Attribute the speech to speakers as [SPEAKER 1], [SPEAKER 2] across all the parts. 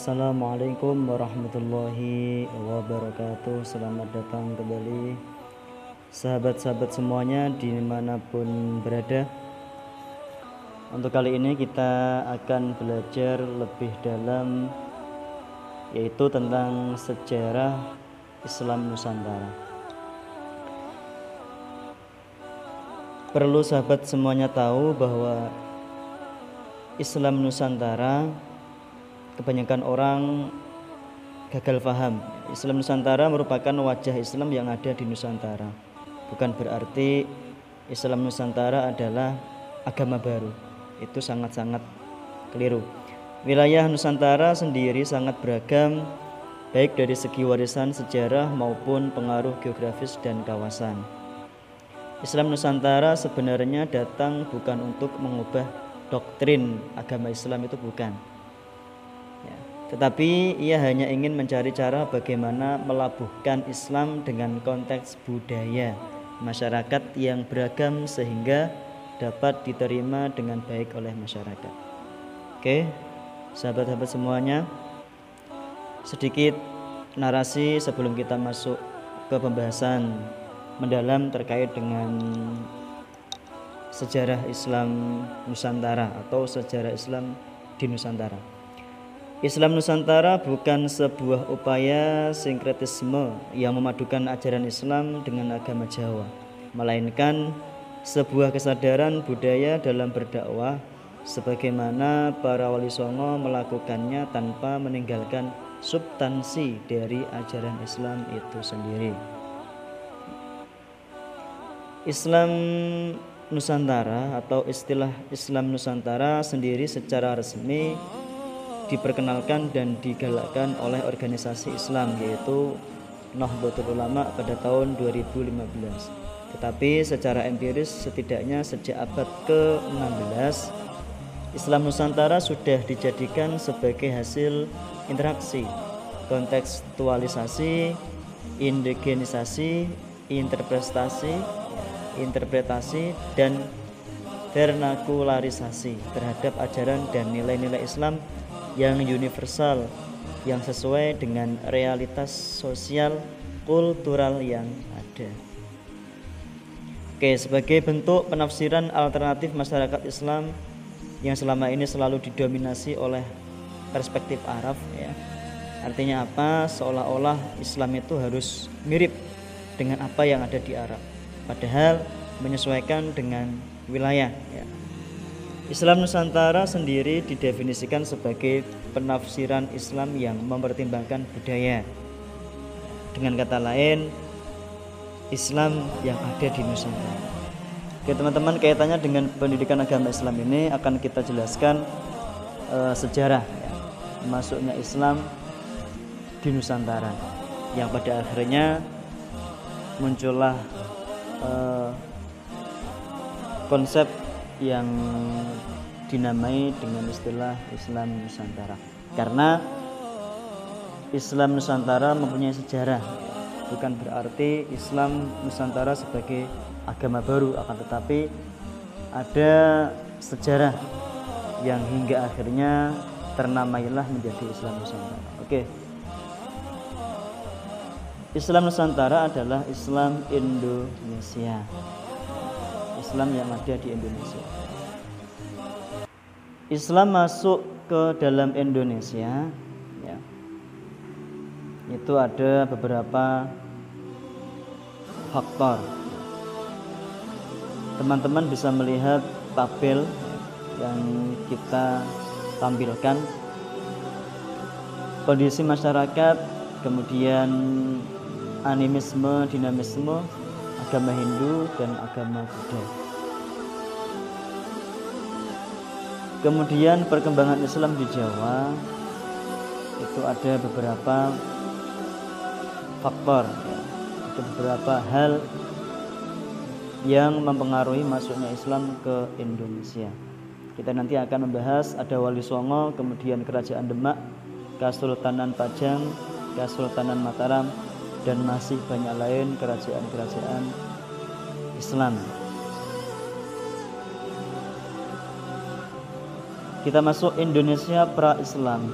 [SPEAKER 1] Assalamualaikum warahmatullahi wabarakatuh. Selamat datang kembali sahabat-sahabat semuanya dimanapun berada. Untuk kali ini kita akan belajar lebih dalam, yaitu tentang sejarah Islam Nusantara. Perlu sahabat semuanya tahu bahwa Islam Nusantara, kebanyakan orang gagal paham. Islam Nusantara merupakan wajah Islam yang ada di Nusantara. Bukan berarti Islam Nusantara adalah agama baru. Itu sangat-sangat keliru. Wilayah Nusantara sendiri sangat beragam, baik dari segi warisan sejarah maupun pengaruh geografis dan kawasan. Islam Nusantara sebenarnya datang bukan untuk mengubah doktrin agama Islam, itu bukan. Tetapi ia hanya ingin mencari cara bagaimana melabuhkan Islam dengan konteks budaya masyarakat yang beragam sehingga dapat diterima dengan baik oleh masyarakat. Oke, sahabat-sahabat semuanya, sedikit narasi sebelum kita masuk ke pembahasan mendalam terkait dengan sejarah Islam Nusantara atau sejarah Islam di Nusantara. Islam Nusantara bukan sebuah upaya sinkretisme yang memadukan ajaran Islam dengan agama Jawa, melainkan sebuah kesadaran budaya dalam berdakwah sebagaimana para wali songo melakukannya tanpa meninggalkan substansi dari ajaran Islam itu sendiri. Islam Nusantara atau istilah Islam Nusantara sendiri secara resmi diperkenalkan dan digalakkan oleh organisasi Islam, yaitu Nahdlatul Ulama pada tahun 2015. Tetapi secara empiris setidaknya sejak abad ke-16 Islam Nusantara sudah dijadikan sebagai hasil interaksi, kontekstualisasi, indigenisasi, interpretasi dan vernakularisasi terhadap ajaran dan nilai-nilai Islam yang universal, yang sesuai dengan realitas sosial kultural yang ada. Oke, sebagai bentuk penafsiran alternatif masyarakat Islam yang selama ini selalu didominasi oleh perspektif Arab, ya. Artinya apa? Seolah-olah Islam itu harus mirip dengan apa yang ada di Arab, padahal menyesuaikan dengan wilayah, ya. Islam Nusantara sendiri didefinisikan sebagai penafsiran Islam yang mempertimbangkan budaya. Dengan kata lain, Islam yang ada di Nusantara. Oke teman-teman, kaitannya dengan pendidikan agama Islam ini akan kita jelaskan sejarah, ya, masuknya Islam di Nusantara, yang pada akhirnya muncullah konsep yang dinamai dengan istilah Islam Nusantara. Karena Islam Nusantara mempunyai sejarah, bukan berarti Islam Nusantara sebagai agama baru, akan tetapi ada sejarah yang hingga akhirnya ternamailah menjadi Islam Nusantara. Oke. Islam Nusantara adalah Islam Indonesia, Islam yang ada di Indonesia. Islam masuk ke dalam Indonesia, ya, itu ada beberapa faktor. Teman-teman bisa melihat tabel yang kita tampilkan, kondisi masyarakat, kemudian animisme, dinamisme, agama Hindu dan agama Buddha. Kemudian perkembangan Islam di Jawa, itu ada beberapa faktor, ya. Ada beberapa hal yang mempengaruhi masuknya Islam ke Indonesia. Kita nanti akan membahas ada Wali Songo, kemudian Kerajaan Demak, Kesultanan Pajang, Kesultanan Mataram, dan masih banyak lain kerajaan-kerajaan Islam. Kita masuk Indonesia pra-Islam.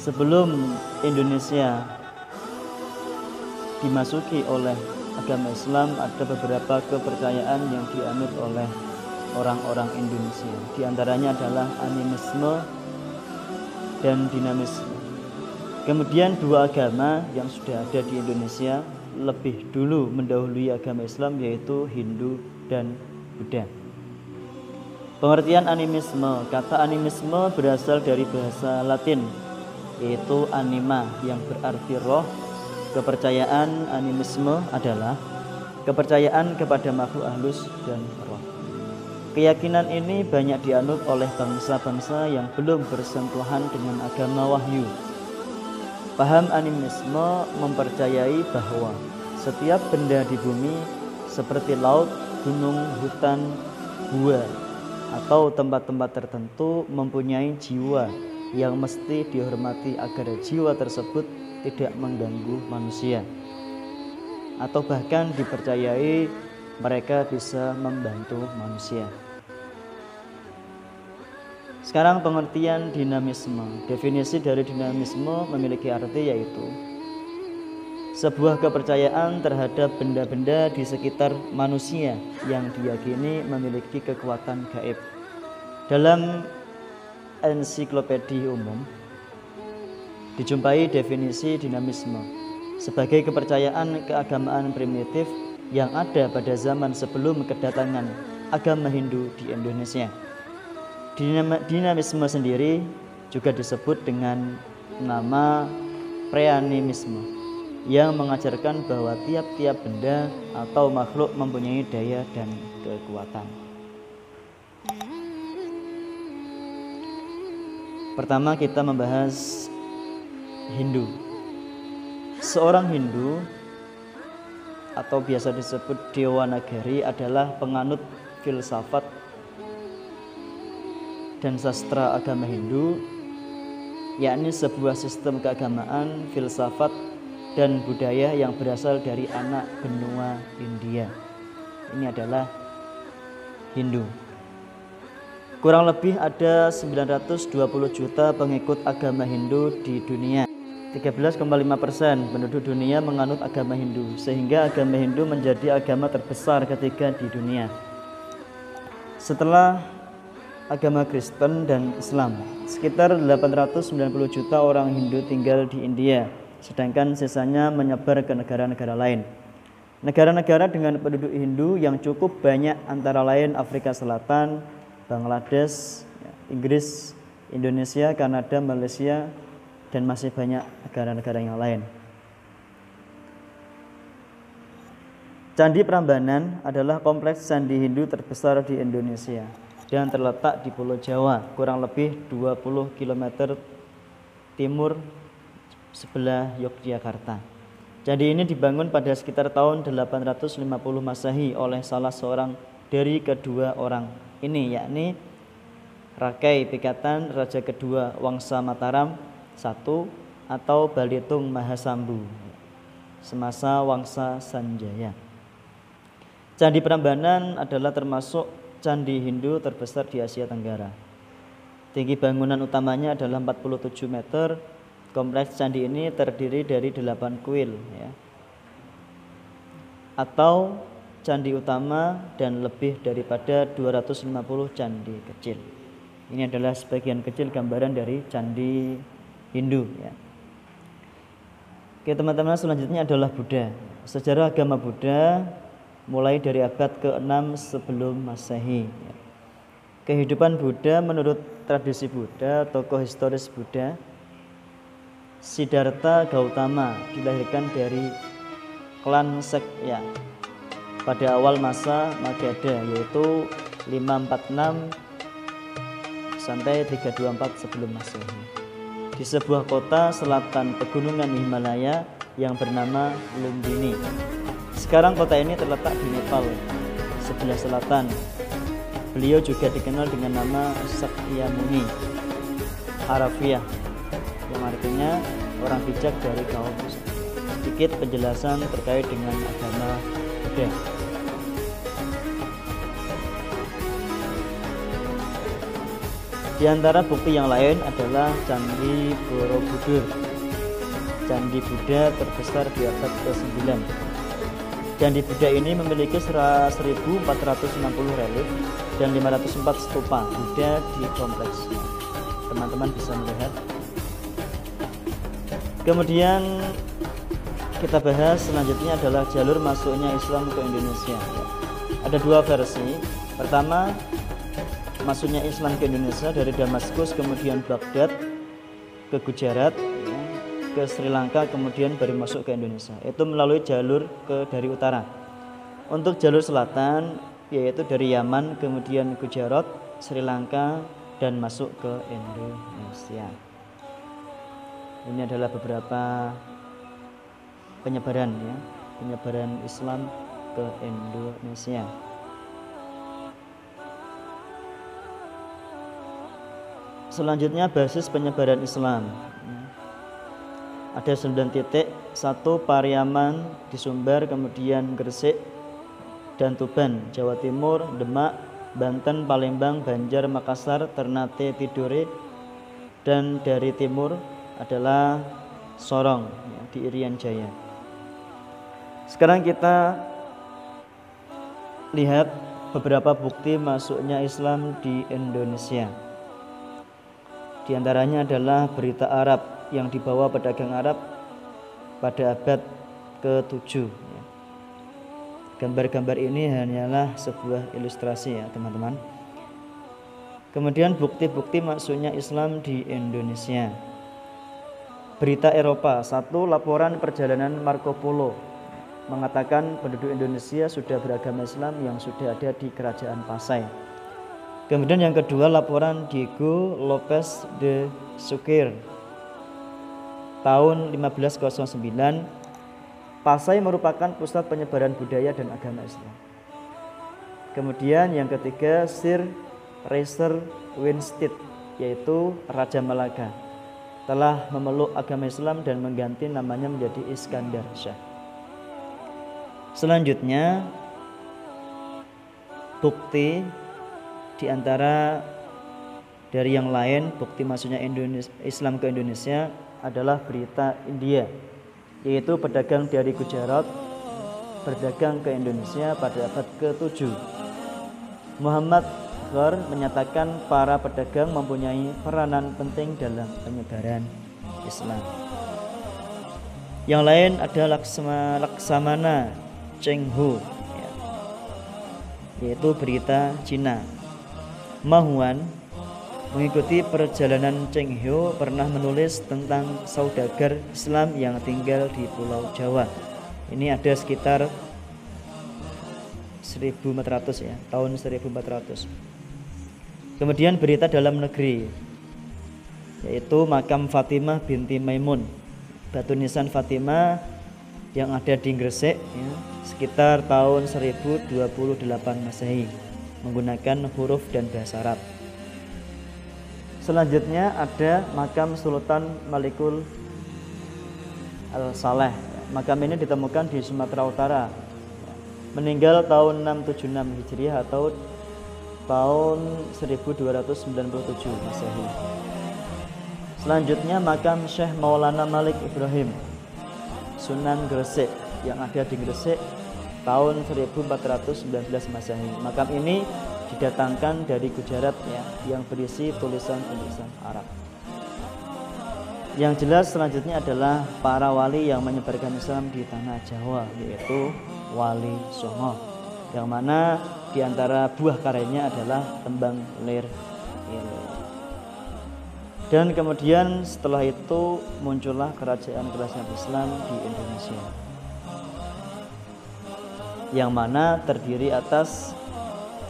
[SPEAKER 1] sebelum Indonesia dimasuki oleh agama Islam, ada beberapa kepercayaan yang dianut oleh orang-orang Indonesia. Di antaranya adalah animisme dan dinamisme. Kemudian dua agama yang sudah ada di Indonesia lebih dulu mendahului agama Islam, yaitu Hindu dan Buddha. Pengertian animisme. Kata animisme berasal dari bahasa Latin, yaitu anima, yang berarti roh. Kepercayaan animisme adalah kepercayaan kepada makhluk halus dan roh. Keyakinan ini banyak dianut oleh bangsa-bangsa yang belum bersentuhan dengan agama wahyu. Paham animisme mempercayai bahwa setiap benda di bumi seperti laut, gunung, hutan, gua, atau tempat-tempat tertentu mempunyai jiwa yang mesti dihormati agar jiwa tersebut tidak mengganggu manusia, atau bahkan dipercayai mereka bisa membantu manusia. Sekarang pengertian dinamisme. Definisi dari dinamisme memiliki arti yaitu sebuah kepercayaan terhadap benda-benda di sekitar manusia yang diyakini memiliki kekuatan gaib. Dalam ensiklopedia umum dijumpai definisi dinamisme sebagai kepercayaan keagamaan primitif yang ada pada zaman sebelum kedatangan agama Hindu di Indonesia. Dinamisme sendiri juga disebut dengan nama preanimisme, yang mengajarkan bahwa tiap-tiap benda atau makhluk mempunyai daya dan kekuatan. Pertama kita membahas Hindu. Seorang Hindu atau biasa disebut Dewa Nagari adalah penganut filsafat dan sastra agama Hindu, yakni sebuah sistem keagamaan, filsafat, dan budaya yang berasal dari anak benua India. Ini adalah Hindu. Kurang lebih ada 920 juta pengikut agama Hindu di dunia. 13,5% penduduk dunia menganut agama Hindu, sehingga agama Hindu menjadi agama terbesar ketiga di dunia setelah agama Kristen dan Islam. Sekitar 890 juta orang Hindu tinggal di India, sedangkan sisanya menyebar ke negara-negara lain. Negara-negara dengan penduduk Hindu yang cukup banyak antara lain Afrika Selatan, Bangladesh, Inggris, Indonesia, Kanada, Malaysia, dan masih banyak negara-negara yang lain. Candi Prambanan adalah kompleks candi Hindu terbesar di Indonesia dan terletak di Pulau Jawa, kurang lebih 20 km timur sebelah Yogyakarta. Candi ini dibangun pada sekitar tahun 850 Masehi oleh salah seorang dari kedua orang ini, yakni Rakai Pikatan Raja kedua Wangsa Mataram I atau Balitung Mahasambu semasa Wangsa Sanjaya. Candi Prambanan adalah termasuk candi Hindu terbesar di Asia Tenggara. Tinggi bangunan utamanya adalah 47 meter. Kompleks candi ini terdiri dari 8 kuil, atau candi utama, dan lebih daripada 250 candi kecil. Ini adalah sebagian kecil gambaran dari candi Hindu. Oke teman-teman, selanjutnya adalah Buddha. Sejarah agama Buddha mulai dari abad ke-6 sebelum Masehi. Kehidupan Buddha menurut tradisi Buddha, tokoh historis Buddha Siddhartha Gautama dilahirkan dari klan Sakya pada awal masa Magadha, yaitu 546 sampai 324 sebelum Masehi, di sebuah kota selatan pegunungan Himalaya yang bernama Lumbini. Sekarang kota ini terletak di Nepal, sebelah selatan. Beliau juga dikenal dengan nama Sakyamuni Harafiah, yang artinya orang bijak dari kaum Buddha. Sedikit penjelasan terkait dengan agama Buddha. Di antara bukti yang lain adalah Candi Borobudur, candi Buddha terbesar di abad ke-9. Candi Buddha ini memiliki 1460 relief dan 504 stupa Buddha di kompleksnya. Teman-teman bisa melihat. Kemudian kita bahas selanjutnya adalah jalur masuknya Islam ke Indonesia. Ada dua versi. Pertama, masuknya Islam ke Indonesia dari Damaskus, kemudian Baghdad ke Gujarat, ke Sri Lanka, kemudian baru masuk ke Indonesia. Itu melalui jalur dari utara. Untuk jalur selatan yaitu dari Yaman, kemudian Gujarat, Sri Lanka, dan masuk ke Indonesia. Ini adalah beberapa penyebaran Islam ke Indonesia. Selanjutnya basis penyebaran Islam. Ada 9 titik. 1 Pariaman di Sumber, kemudian Gresik dan Tuban, Jawa Timur, Demak, Banten, Palembang, Banjar, Makassar, Ternate, Tidore, dan dari timur adalah Sorong di Irian Jaya. Sekarang kita lihat beberapa bukti masuknya Islam di Indonesia. Di antaranya adalah berita Arab yang dibawa pedagang Arab pada abad ke-7. Gambar-gambar ini hanyalah sebuah ilustrasi ya teman-teman. Kemudian bukti-bukti masuknya Islam di Indonesia. Berita Eropa, 1 laporan perjalanan Marco Polo mengatakan penduduk Indonesia sudah beragama Islam yang sudah ada di Kerajaan Pasai. Kemudian yang kedua, laporan Diego Lopez de Sucre tahun 1509, Pasai merupakan pusat penyebaran budaya dan agama Islam. Kemudian yang ketiga, Sir Reiser Winstead, yaitu Raja Malaka, telah memeluk agama Islam dan mengganti namanya menjadi Iskandar Shah. Selanjutnya, bukti di antara dari yang lain, bukti masuknya Islam ke Indonesia adalah berita India, yaitu pedagang dari Gujarat berdagang ke Indonesia pada abad ke-7. Muhammad Ghar menyatakan para pedagang mempunyai peranan penting dalam penyebaran Islam. Yang lain ada Laksamana Cheng Ho, yaitu berita Cina. Ma Huan mengikuti perjalanan Cheng Ho pernah menulis tentang saudagar Islam yang tinggal di Pulau Jawa. Ini ada sekitar 1400 ya, tahun 1400. Kemudian berita dalam negeri, yaitu makam Fatimah binti Maimun, batu nisan Fatimah yang ada di Gresik ya, sekitar tahun 1028 Masehi menggunakan huruf dan bahasa Arab. Selanjutnya ada makam Sultan Malikul Al-Saleh. Makam ini ditemukan di Sumatera Utara. Meninggal tahun 676 Hijriah atau tahun 1297 Masehi. Selanjutnya makam Syekh Maulana Malik Ibrahim, Sunan Gresik, yang ada di Gresik tahun 1419 Masehi. Makam ini didatangkan dari Gujarat ya, yang berisi tulisan-tulisan Arab. Yang jelas selanjutnya adalah para wali yang menyebarkan Islam di tanah Jawa, yaitu Wali Songo, yang mana di antara buah karyanya adalah Tembang Lir. Dan kemudian setelah itu muncullah kerajaan-kerajaan Islam di Indonesia, yang mana terdiri atas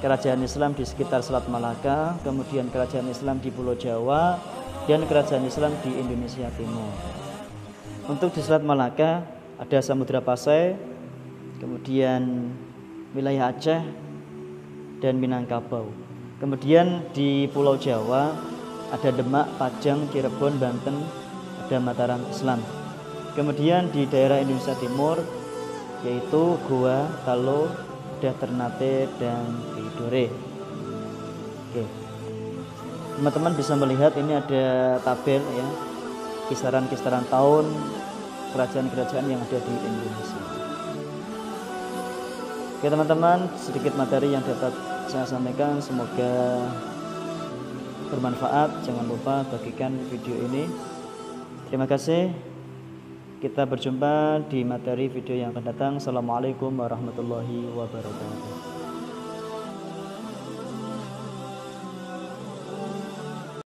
[SPEAKER 1] kerajaan Islam di sekitar Selat Malaka, kemudian kerajaan Islam di Pulau Jawa, dan kerajaan Islam di Indonesia Timur. Untuk di Selat Malaka ada Samudra Pasai, kemudian wilayah Aceh dan Minangkabau. Kemudian di Pulau Jawa ada Demak, Pajang, Cirebon, Banten, ada Mataram Islam. Kemudian di daerah Indonesia Timur yaitu Goa, Talo, ada Ternate dan Tidore. Oke. Teman-teman bisa melihat ini ada tabel ya, kisaran-kisaran tahun kerajaan-kerajaan yang ada di Indonesia. Oke teman-teman, sedikit materi yang dapat saya sampaikan, semoga bermanfaat. Jangan lupa bagikan video ini. Terima kasih. Kita berjumpa di materi video yang akan datang. Assalamualaikum warahmatullahi wabarakatuh.